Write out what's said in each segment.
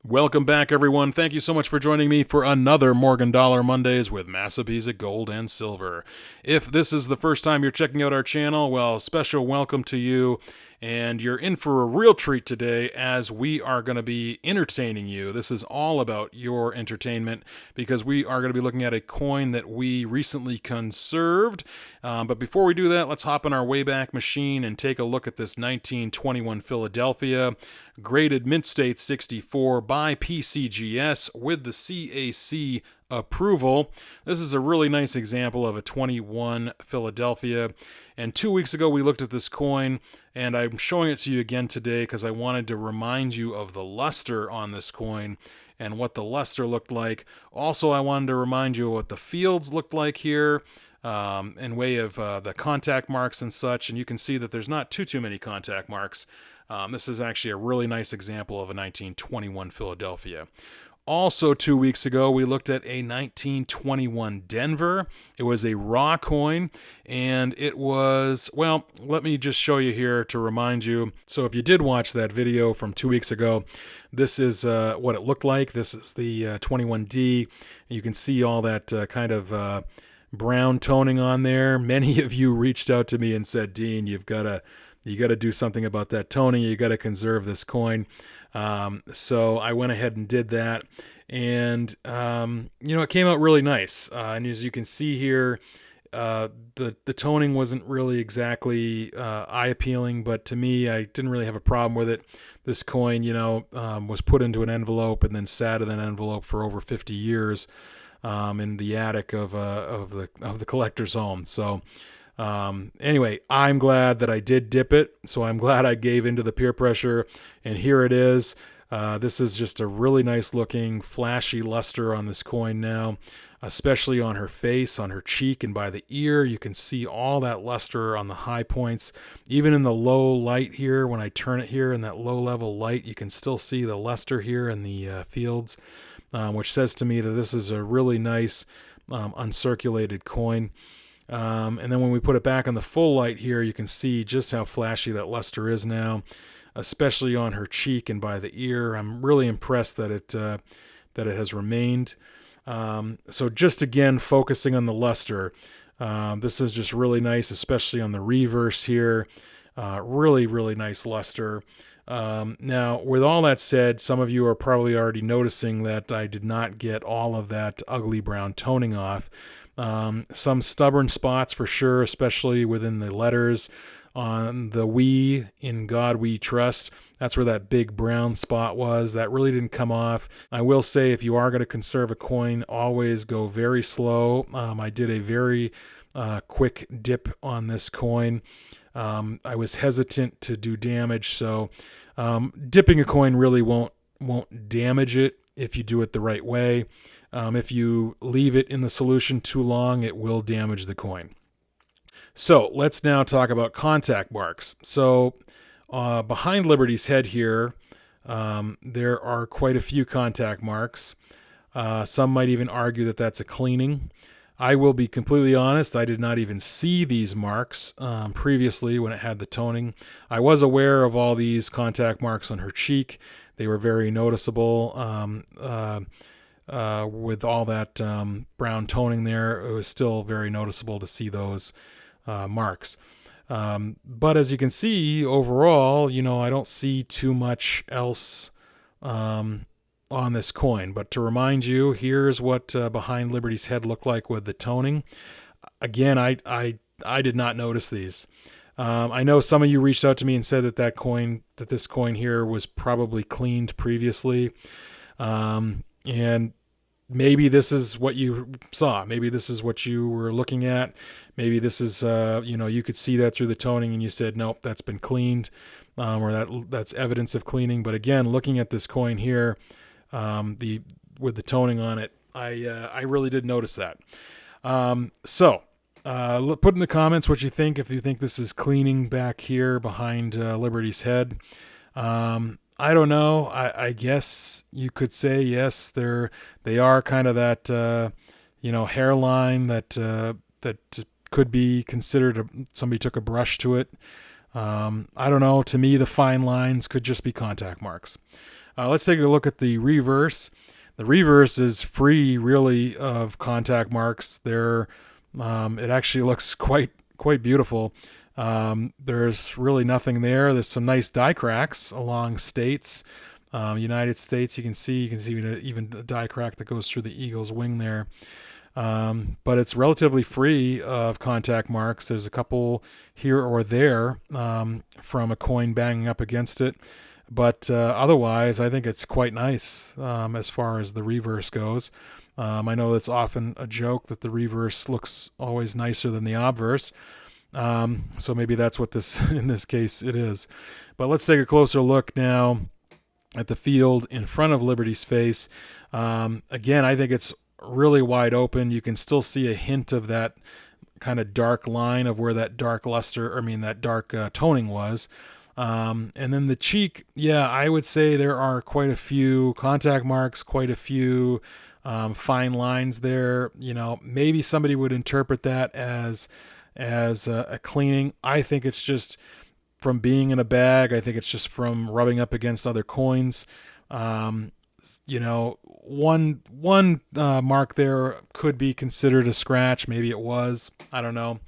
Welcome back, everyone. Thank you so much for joining me for another Morgan Dollar Mondays with Massabesic Gold and Silver. If this is the first time you're checking out our channel, well, special welcome to you. And you're in for a real treat today as we are going to be entertaining you. This is all about your entertainment because we are going to be looking at a coin that we recently conserved. But before we do that, let's hop in our Wayback Machine and take a look at this 1921 Philadelphia graded Mint State 64 by PCGS with the CAC approval. This is a really nice example of a 21 Philadelphia. And 2 weeks ago, we looked at this coin, and I'm showing it to you again today because I wanted to remind you of the luster on this coin and what the luster looked like. Also, I wanted to remind you of what the fields looked like here in way of the contact marks and such. And you can see that there's not too many contact marks. This is actually a really nice example of a 1921 Philadelphia. Also, 2 weeks ago, we looked at a 1921 Denver. It was a raw coin, and it was, well, let me just show you here to remind you. So if you did watch that video from 2 weeks ago, this is what it looked like. This is the 21D. You can see all that kind of brown toning on there. Many of you reached out to me and said, Dean, you got to do something about that toning. You got to conserve this coin. So I went ahead and did that, and it came out really nice. And as you can see here, the toning wasn't really exactly eye appealing, but to me, I didn't really have a problem with it. This coin, was put into an envelope and then sat in an envelope for over 50 years in the attic of the collector's home. So. Anyway, I'm glad that I did dip it, so I'm glad I gave into the peer pressure, and here it is. This is just a really nice looking flashy luster on this coin now, especially on her face, on her cheek, and by the ear. You can see all that luster on the high points. Even in the low light here, when I turn it here in that low level light, you can still see the luster here in the fields, which says to me that this is a really nice uncirculated coin. And then when we put it back on the full light here, you can see just how flashy that luster is now, especially on her cheek and by the ear. I'm really impressed that it has remained. So just again, focusing on the luster, this is just really nice, especially on the reverse here. Really, really nice luster. Now, with all that said, some of you are probably already noticing that I did not get all of that ugly brown toning off. Some stubborn spots for sure, especially within the letters on the "We in God We Trust." That's where that big brown spot was. That really didn't come off. I will say, if you are going to conserve a coin, always go very slow. I did a very quick dip on this coin. I was hesitant to do damage, so dipping a coin really won't damage it if you do it the right way. If you leave it in the solution too long, it will damage the coin. So let's now talk about contact marks. So behind Liberty's head here, there are quite a few contact marks. Some might even argue that that's a cleaning. I will be completely honest, I did not even see these marks previously when it had the toning. I was aware of all these contact marks on her cheek. They were very noticeable. With all that brown toning there, it was still very noticeable to see those marks. But as you can see, overall, I don't see too much else on this coin. But to remind you, here's what behind Liberty's head looked like with the toning. Again, I did not notice these. I know some of you reached out to me and said that this coin here was probably cleaned previously. And maybe this is what you saw. Maybe this is what you were looking at. Maybe this is, you could see that through the toning and you said, nope, that's been cleaned, or that's evidence of cleaning. But again, looking at this coin here, with the toning on it, I really did notice that. So put in the comments what you think, if you think this is cleaning back here behind Liberty's head. I don't know. I guess you could say yes. They are kind of that hairline that could be considered somebody took a brush to it. I don't know. To me, the fine lines could just be contact marks. Let's take a look at the reverse. The reverse is free, really, of contact marks. It actually looks quite beautiful. There's really nothing there. There's some nice die cracks along states. United States, you can see even a die crack that goes through the eagle's wing there. But it's relatively free of contact marks. There's a couple here or there from a coin banging up against it. But otherwise, I think it's quite nice as far as the reverse goes. I know it's often a joke that the reverse looks always nicer than the obverse. So maybe that's what this, in this case, it is. But let's take a closer look now at the field in front of Liberty's face. Again, I think it's really wide open. You can still see a hint of that kind of dark line of where that dark that dark toning was. And then the cheek, yeah, I would say there are quite a few contact marks, quite a few fine lines there. Maybe somebody would interpret that as a cleaning. I think it's just from being in a bag. I think it's just from rubbing up against other coins. One mark there could be considered a scratch. Maybe it was. I don't know.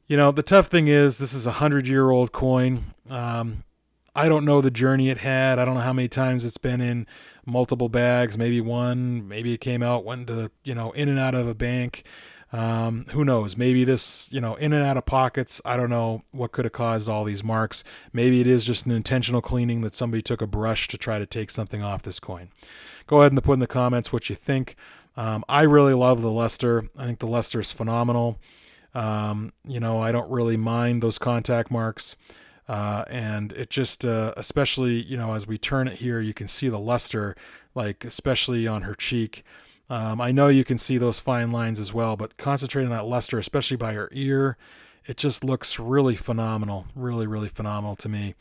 The tough thing is this is a 100-year-old coin. I don't know the journey it had. I don't know how many times it's been in multiple bags. Maybe one. Maybe it came out, went to in and out of a bank. Who knows? Maybe this, in and out of pockets. I don't know what could have caused all these marks. Maybe it is just an intentional cleaning that somebody took a brush to try to take something off this coin. Go ahead and put in the comments what you think. I really love the luster. I think the luster is phenomenal. I don't really mind those contact marks. And it just, especially, as we turn it here, you can see the luster, especially on her cheek. I know you can see those fine lines as well, but concentrating on that luster, especially by her ear, it just looks really phenomenal, really, really phenomenal to me.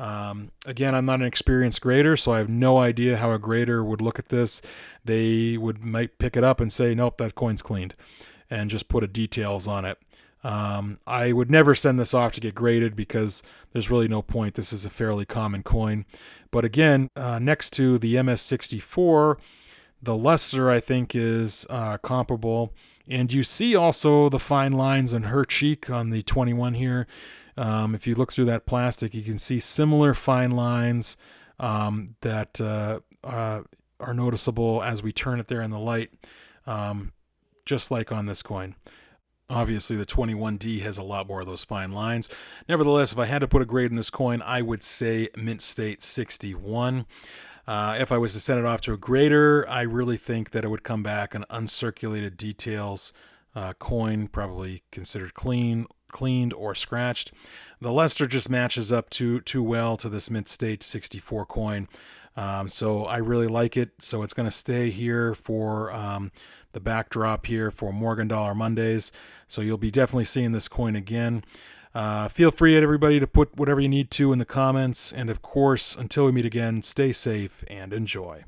Again, I'm not an experienced grader, so I have no idea how a grader would look at this. They might pick it up and say, nope, that coin's cleaned, and just put a details on it. I would never send this off to get graded because there's really no point. This is a fairly common coin. But again, next to the MS64, the luster, I think, is comparable. And you see also the fine lines on her cheek on the 21 here. If you look through that plastic, you can see similar fine lines that are noticeable as we turn it there in the light, just like on this coin. Obviously, the 21D has a lot more of those fine lines. Nevertheless, if I had to put a grade in this coin, I would say Mint State 61. If I was to send it off to a grader, I really think that it would come back an uncirculated details coin, probably considered cleaned or scratched. The luster just matches up too well to this Mint State 64 coin. So I really like it. So it's going to stay here for the backdrop here for Morgan Dollar Mondays. So you'll be definitely seeing this coin again. Feel free, everybody, to put whatever you need to in the comments. And of course, until we meet again, stay safe and enjoy.